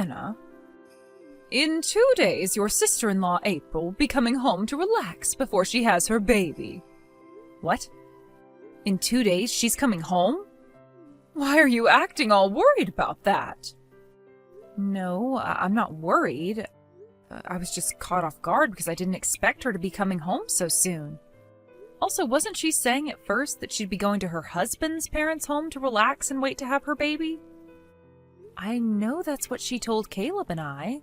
Anna, in 2 days your sister-in-law April will be coming home to relax before she has her baby. What? In 2 days she's coming home? Why are you acting all worried about that? No, I'm not worried. I was just caught off guard because I didn't expect her to be coming home so soon. Also, wasn't she saying at first that she'd be going to her husband's parents' home to relax and wait to have her baby? I know that's what she told Caleb and I.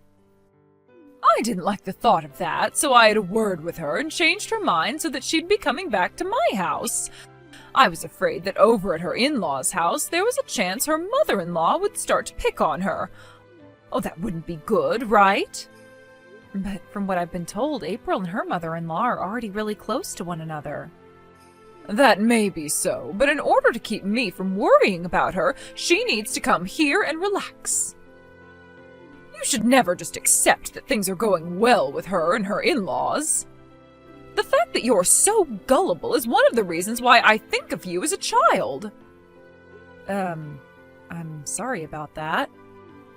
I didn't like the thought of that, so I had a word with her and changed her mind so that she'd be coming back to my house. I was afraid that over at her in-laws' house there was a chance her mother-in-law would start to pick on her. Oh, that wouldn't be good, right? But from what I've been told, April and her mother-in-law are already really close to one another. That may be so, but in order to keep me from worrying about her, she needs to come here and relax. You should never just accept that things are going well with her and her in-laws. The fact that you're so gullible is one of the reasons why I think of you as a child. I'm sorry about that.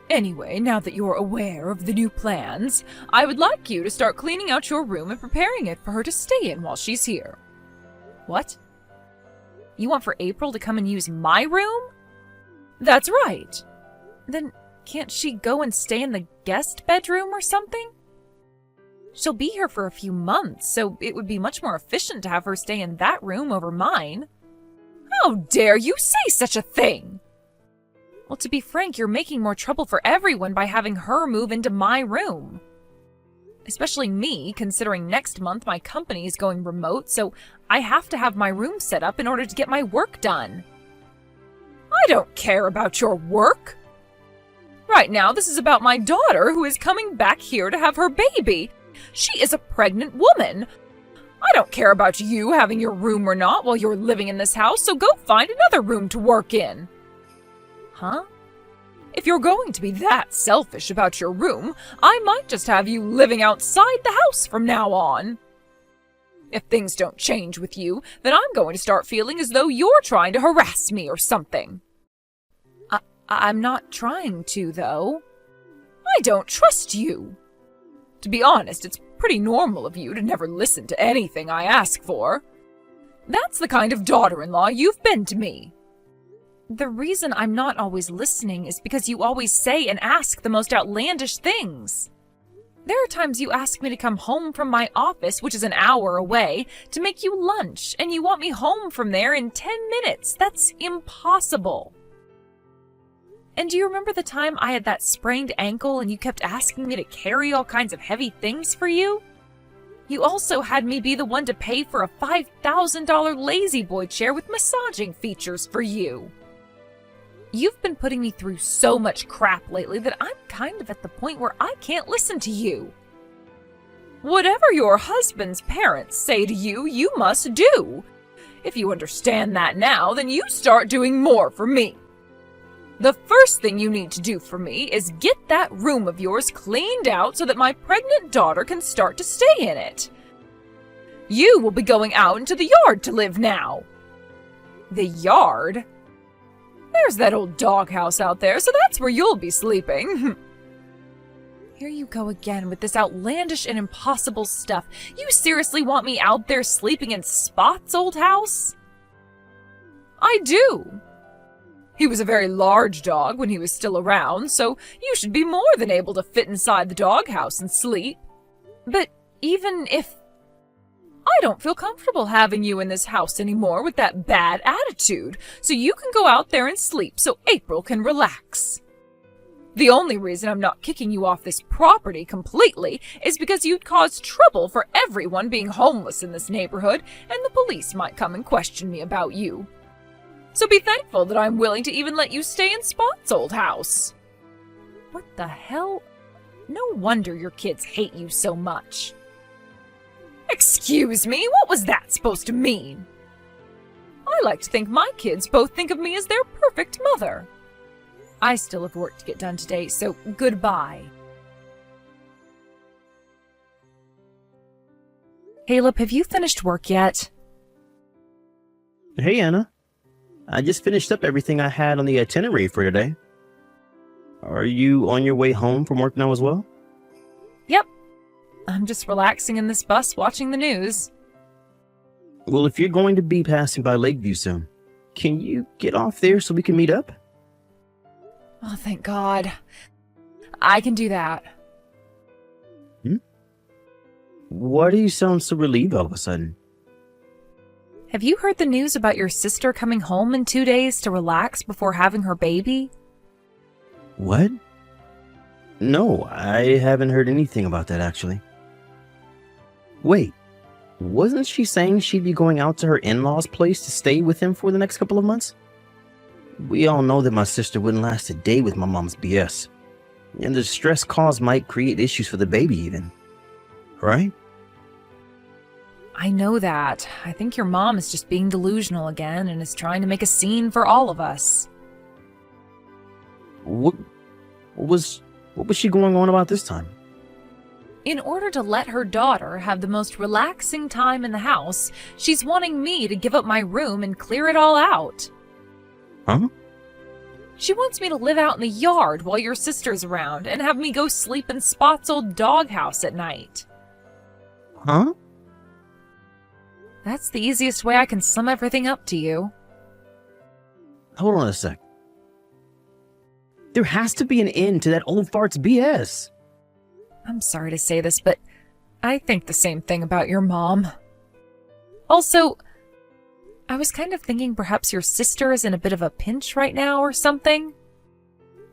Anyway, now that you're aware of the new plans, I would like you to start cleaning out your room and preparing it for her to stay in while she's here. What? You want for April to come and use my room? That's right. Then can't she go and stay in the guest bedroom or something? She'll be here for a few months, so it would be much more efficient to have her stay in that room over mine. How dare you say such a thing? Well, to be frank, you're making more trouble for everyone by having her move into my room. Especially me, considering next month my company is going remote, so I have to have my room set up in order to get my work done. I don't care about your work. Right now, this is about my daughter who is coming back here to have her baby. She is a pregnant woman. I don't care about you having your room or not while you're living in this house, so go find another room to work in. Huh? If you're going to be that selfish about your room, I might just have you living outside the house from now on. If things don't change with you, then I'm going to start feeling as though you're trying to harass me or something. I'm not trying to, though. I don't trust you. To be honest, it's pretty normal of you to never listen to anything I ask for. That's the kind of daughter-in-law you've been to me. The reason I'm not always listening is because you always say and ask the most outlandish things. There are times you ask me to come home from my office, which is an hour away, to make you lunch, and you want me home from there in 10 minutes. That's impossible. And do you remember the time I had that sprained ankle and you kept asking me to carry all kinds of heavy things for you? You also had me be the one to pay for a $5,000 lazy boy chair with massaging features for you. You've been putting me through so much crap lately that I'm kind of at the point where I can't listen to you. Whatever your husband's parents say to you, you must do. If you understand that now, then you start doing more for me. The first thing you need to do for me is get that room of yours cleaned out so that my pregnant daughter can start to stay in it. You will be going out into the yard to live now. The yard? There's that old doghouse out there, so that's where you'll be sleeping. Here you go again with this outlandish and impossible stuff. You seriously want me out there sleeping in Spot's old house? I do. He was a very large dog when he was still around, so you should be more than able to fit inside the doghouse and sleep. But even if... I don't feel comfortable having you in this house anymore with that bad attitude, so you can go out there and sleep so April can relax. The only reason I'm not kicking you off this property completely is because you'd cause trouble for everyone being homeless in this neighborhood, and the police might come and question me about you. So be thankful that I'm willing to even let you stay in Spot's old house. What the hell? No wonder your kids hate you so much. Excuse me, what was that supposed to mean? I like to think my kids both think of me as their perfect mother. I still have work to get done today, so goodbye. Caleb, have you finished work yet? Hey, Anna. I just finished up everything I had on the itinerary for today. Are you on your way home from work now as well? Yep. I'm just relaxing in this bus watching the news. Well, if you're going to be passing by Lakeview soon, can you get off there so we can meet up? Oh, thank God. I can do that. Why do you sound so relieved all of a sudden? Have you heard the news about your sister coming home in 2 days to relax before having her baby? What? No, I haven't heard anything about that actually. Wait, wasn't she saying she'd be going out to her in-laws' place to stay with him for the next couple of months? We all know that my sister wouldn't last a day with my mom's BS. And the stress caused might create issues for the baby even. Right? I know that. I think your mom is just being delusional again and is trying to make a scene for all of us. What was she going on about this time? In order to let her daughter have the most relaxing time in the house, she's wanting me to give up my room and clear it all out. Huh? She wants me to live out in the yard while your sister's around and have me go sleep in Spot's old doghouse at night. Huh? That's the easiest way I can sum everything up to you. Hold on a sec. There has to be an end to that old fart's BS. I'm sorry to say this, but I think the same thing about your mom. Also, I was kind of thinking perhaps your sister is in a bit of a pinch right now or something.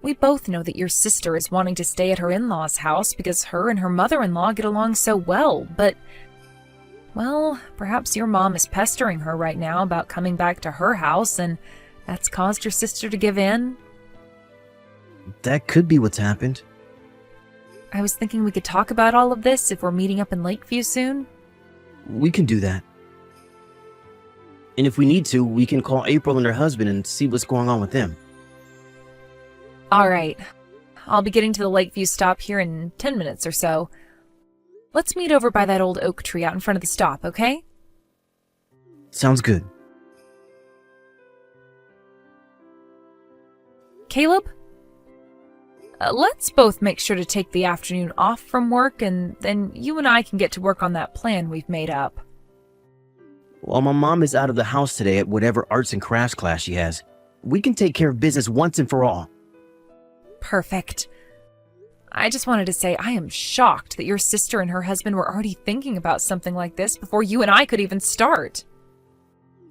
We both know that your sister is wanting to stay at her in-laws' house because her and her mother-in-law get along so well, but... well, perhaps your mom is pestering her right now about coming back to her house, and that's caused your sister to give in. That could be what's happened. I was thinking we could talk about all of this if we're meeting up in Lakeview soon. We can do that. And if we need to, we can call April and her husband and see what's going on with them. All right. I'll be getting to the Lakeview stop here in 10 minutes or so. Let's meet over by that old oak tree out in front of the stop, okay? Sounds good. Caleb? Let's both make sure to take the afternoon off from work, and then you and I can get to work on that plan we've made up. While my mom is out of the house today at whatever arts and crafts class she has, we can take care of business once and for all. Perfect. I just wanted to say I am shocked that your sister and her husband were already thinking about something like this before you and I could even start.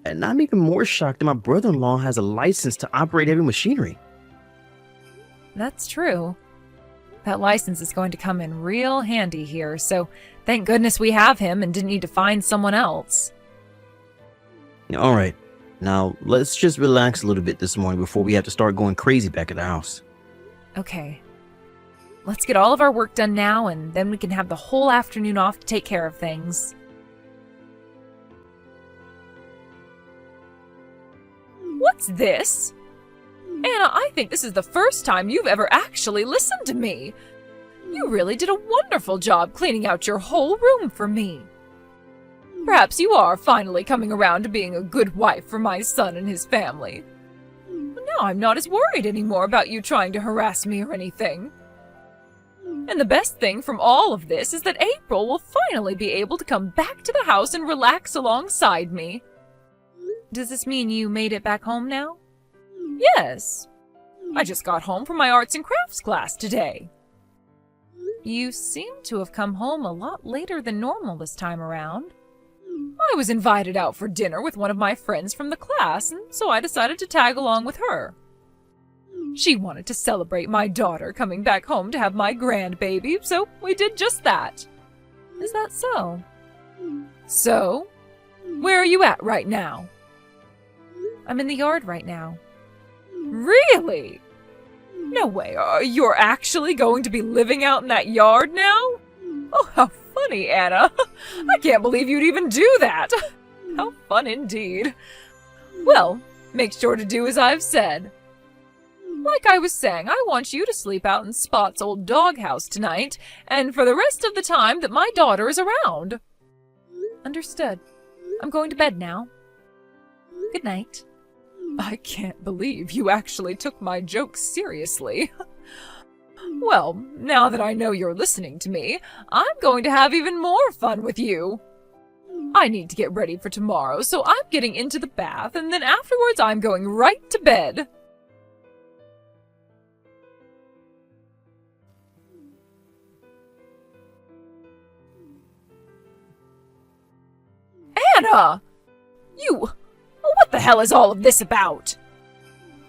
And I'm even more shocked that my brother-in-law has a license to operate heavy machinery. That's true. That license is going to come in real handy here, so thank goodness we have him and didn't need to find someone else. Alright, now let's just relax a little bit this morning before we have to start going crazy back at the house. Okay. Let's get all of our work done now, and then we can have the whole afternoon off to take care of things. What's this? Anna, I think this is the first time you've ever actually listened to me. You really did a wonderful job cleaning out your whole room for me. Perhaps you are finally coming around to being a good wife for my son and his family. Now I'm not as worried anymore about you trying to harass me or anything. And the best thing from all of this is that April will finally be able to come back to the house and relax alongside me. Does this mean you made it back home now? Yes. I just got home from my arts and crafts class today. You seem to have come home a lot later than normal this time around. I was invited out for dinner with one of my friends from the class, and so I decided to tag along with her. She wanted to celebrate my daughter coming back home to have my grandbaby, so we did just that. Is that so? So, where are you at right now? I'm in the yard right now. Really? No way, you're actually going to be living out in that yard now? Oh, how funny, Anna. I can't believe you'd even do that. How fun indeed. Well, make sure to do as I've said. Like I was saying, I want you to sleep out in Spot's old doghouse tonight, and for the rest of the time that my daughter is around. Understood. I'm going to bed now. Good night. I can't believe you actually took my joke seriously. Well, now that I know you're listening to me, I'm going to have even more fun with you. I need to get ready for tomorrow, so I'm getting into the bath, and then afterwards I'm going right to bed. Anna! What the hell is all of this about?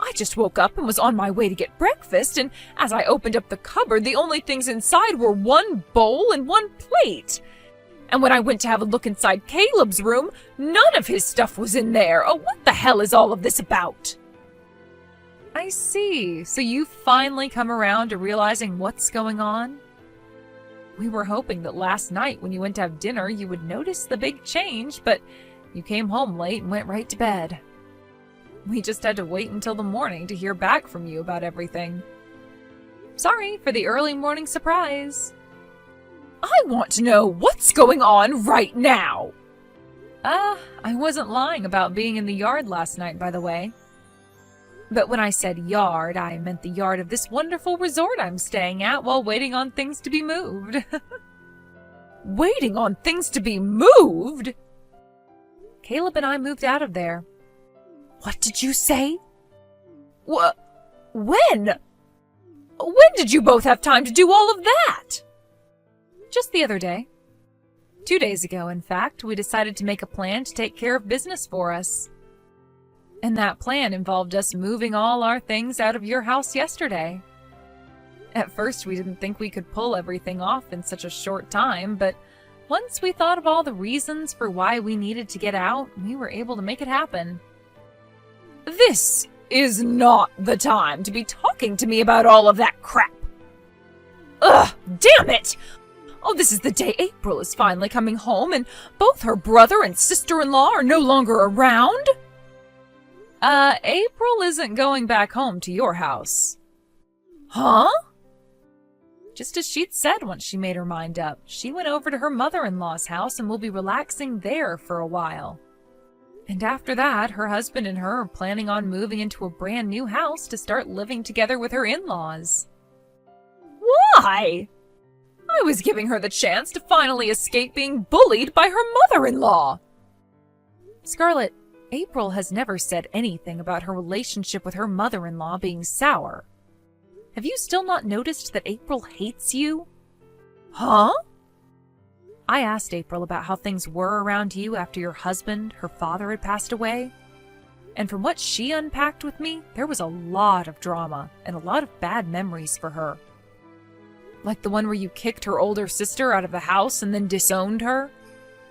I just woke up and was on my way to get breakfast, and as I opened up the cupboard, the only things inside were one bowl and one plate. And when I went to have a look inside Caleb's room, none of his stuff was in there. Oh, what the hell is all of this about? I see. So you've finally come around to realizing what's going on? We were hoping that last night when you went to have dinner, you would notice the big change, but you came home late and went right to bed. We just had to wait until the morning to hear back from you about everything. Sorry for the early morning surprise. I want to know what's going on right now. I wasn't lying about being in the yard last night, by the way. But when I said yard, I meant the yard of this wonderful resort I'm staying at while waiting on things to be moved. Waiting on things to be moved? Caleb and I moved out of there. What did you say? When? When did you both have time to do all of that? Just the other day. 2 days ago, in fact, we decided to make a plan to take care of business for us. And that plan involved us moving all our things out of your house yesterday. At first, we didn't think we could pull everything off in such a short time, but once we thought of all the reasons for why we needed to get out, we were able to make it happen. This is not the time to be talking to me about all of that crap. Ugh, damn it! Oh, this is the day April is finally coming home, and both her brother and sister-in-law are no longer around. April isn't going back home to your house. Huh? Just as she'd said once she made her mind up, she went over to her mother-in-law's house and will be relaxing there for a while. And after that, her husband and her are planning on moving into a brand new house to start living together with her in-laws. Why? I was giving her the chance to finally escape being bullied by her mother-in-law. Scarlett, April has never said anything about her relationship with her mother-in-law being sour. Have you still not noticed that April hates you? Huh? I asked April about how things were around you after your husband, her father, had passed away. And from what she unpacked with me, there was a lot of drama and a lot of bad memories for her. Like the one where you kicked her older sister out of the house and then disowned her?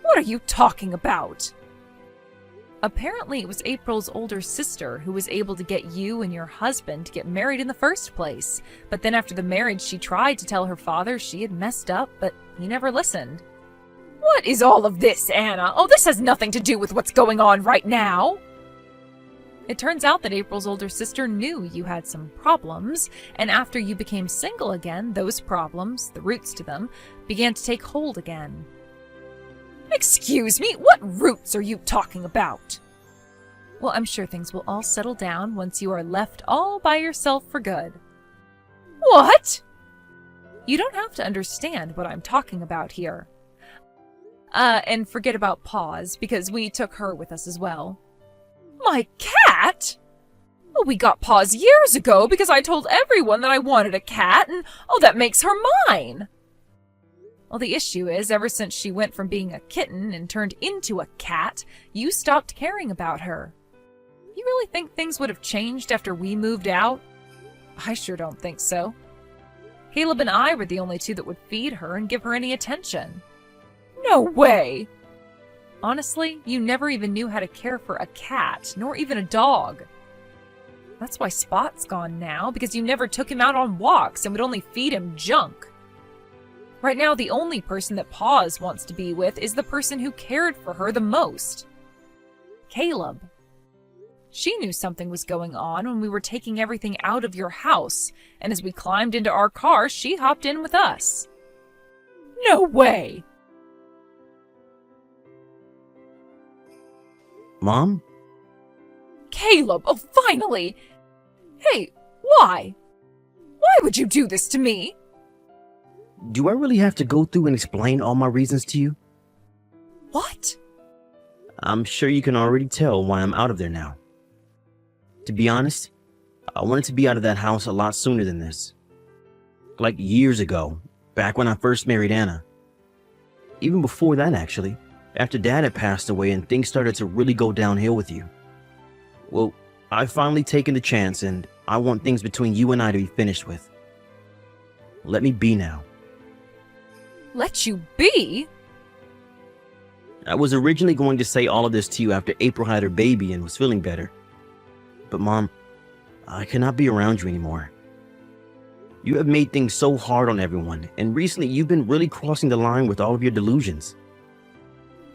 What are you talking about? Apparently it was April's older sister who was able to get you and your husband to get married in the first place. But then after the marriage, she tried to tell her father she had messed up, but he never listened. What is all of this, Anna? Oh, this has nothing to do with what's going on right now. It turns out that April's older sister knew you had some problems, and after you became single again, those problems, the roots to them, began to take hold again. Excuse me, what roots are you talking about? Well, I'm sure things will all settle down once you are left all by yourself for good. What? You don't have to understand what I'm talking about here. And forget about Paws, because we took her with us as well. My cat? Well, we got Paws years ago because I told everyone that I wanted a cat, and that makes her mine. Well, the issue is, ever since she went from being a kitten and turned into a cat, you stopped caring about her. You really think things would have changed after we moved out? I sure don't think so. Caleb and I were the only two that would feed her and give her any attention. No way! Honestly, you never even knew how to care for a cat, nor even a dog. That's why Spot's gone now, because you never took him out on walks and would only feed him junk. Right now, the only person that Paws wants to be with is the person who cared for her the most. Caleb. She knew something was going on when we were taking everything out of your house, and as we climbed into our car, she hopped in with us. No way! Mom? Caleb, oh finally! Hey, why? Why would you do this to me? Do I really have to go through and explain all my reasons to you? What? I'm sure you can already tell why I'm out of there now. To be honest, I wanted to be out of that house a lot sooner than this. Like years ago, back when I first married Anna. Even before that, actually, after Dad had passed away and things started to really go downhill with you. Well, I've finally taken the chance and I want things between you and I to be finished with. Let me be now. Let you be? I was originally going to say all of this to you after April had her baby and was feeling better. But Mom, I cannot be around you anymore. You have made things so hard on everyone, and recently you've been really crossing the line with all of your delusions.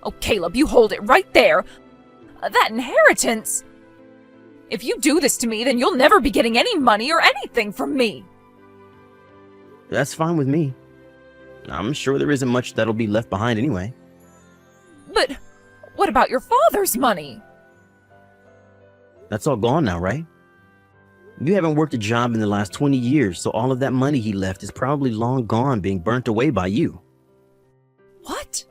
Oh, Caleb, you hold it right there. That inheritance. If you do this to me, then you'll never be getting any money or anything from me. That's fine with me. I'm sure there isn't much that'll be left behind anyway. But what about your father's money? That's all gone now, right? You haven't worked a job in the last 20 years, so all of that money he left is probably long gone, being burnt away by you. What?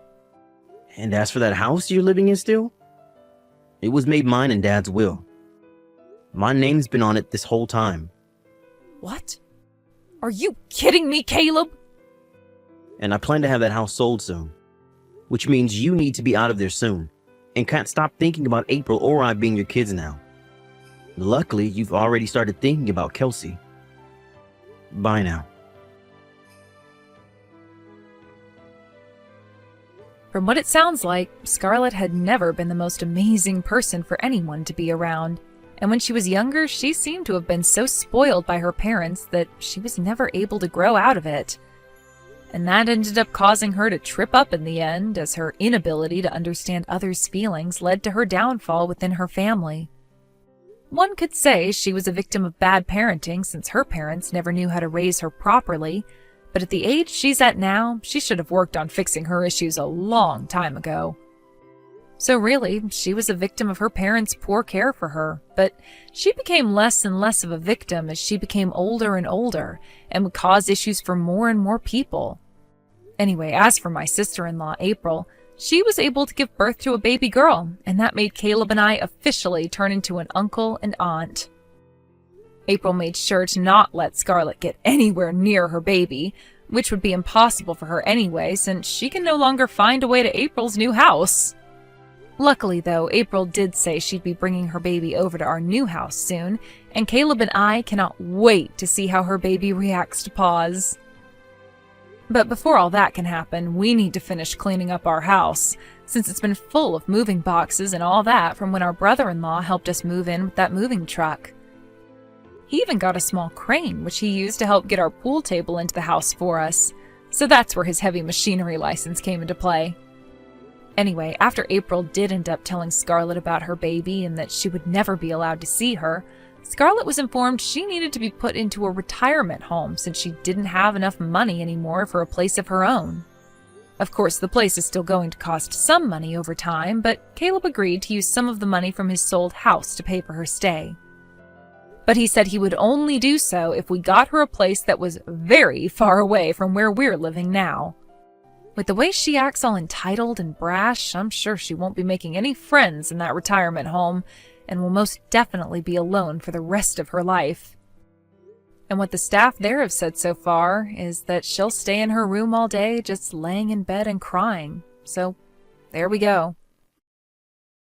And as for that house you're living in still? It was made mine in Dad's will. My name's been on it this whole time. What? Are you kidding me, Caleb? And I plan to have that house sold soon. Which means you need to be out of there soon. And can't stop thinking about April or I being your kids now. Luckily, you've already started thinking about Kelsey. Bye now. From what it sounds like, Scarlett had never been the most amazing person for anyone to be around. And when she was younger, she seemed to have been so spoiled by her parents that she was never able to grow out of it. And that ended up causing her to trip up in the end, as her inability to understand others' feelings led to her downfall within her family. One could say she was a victim of bad parenting since her parents never knew how to raise her properly, but at the age she's at now, she should have worked on fixing her issues a long time ago. So really, she was a victim of her parents' poor care for her, but she became less and less of a victim as she became older and older and would cause issues for more and more people. Anyway, as for my sister-in-law, April, she was able to give birth to a baby girl, and that made Caleb and I officially turn into an uncle and aunt. April made sure to not let Scarlett get anywhere near her baby, which would be impossible for her anyway since she can no longer find a way to April's new house. Luckily, though, April did say she'd be bringing her baby over to our new house soon, and Caleb and I cannot wait to see how her baby reacts to Paws. But before all that can happen, we need to finish cleaning up our house, since it's been full of moving boxes and all that from when our brother-in-law helped us move in with that moving truck. He even got a small crane, which he used to help get our pool table into the house for us, so that's where his heavy machinery license came into play. Anyway, after April did end up telling Scarlett about her baby and that she would never be allowed to see her, Scarlett was informed she needed to be put into a retirement home since she didn't have enough money anymore for a place of her own. Of course, the place is still going to cost some money over time, but Caleb agreed to use some of the money from his sold house to pay for her stay. But he said he would only do so if we got her a place that was very far away from where we're living now. With the way she acts all entitled and brash, I'm sure she won't be making any friends in that retirement home, and will most definitely be alone for the rest of her life. And what the staff there have said so far is that she'll stay in her room all day just laying in bed and crying. So, there we go.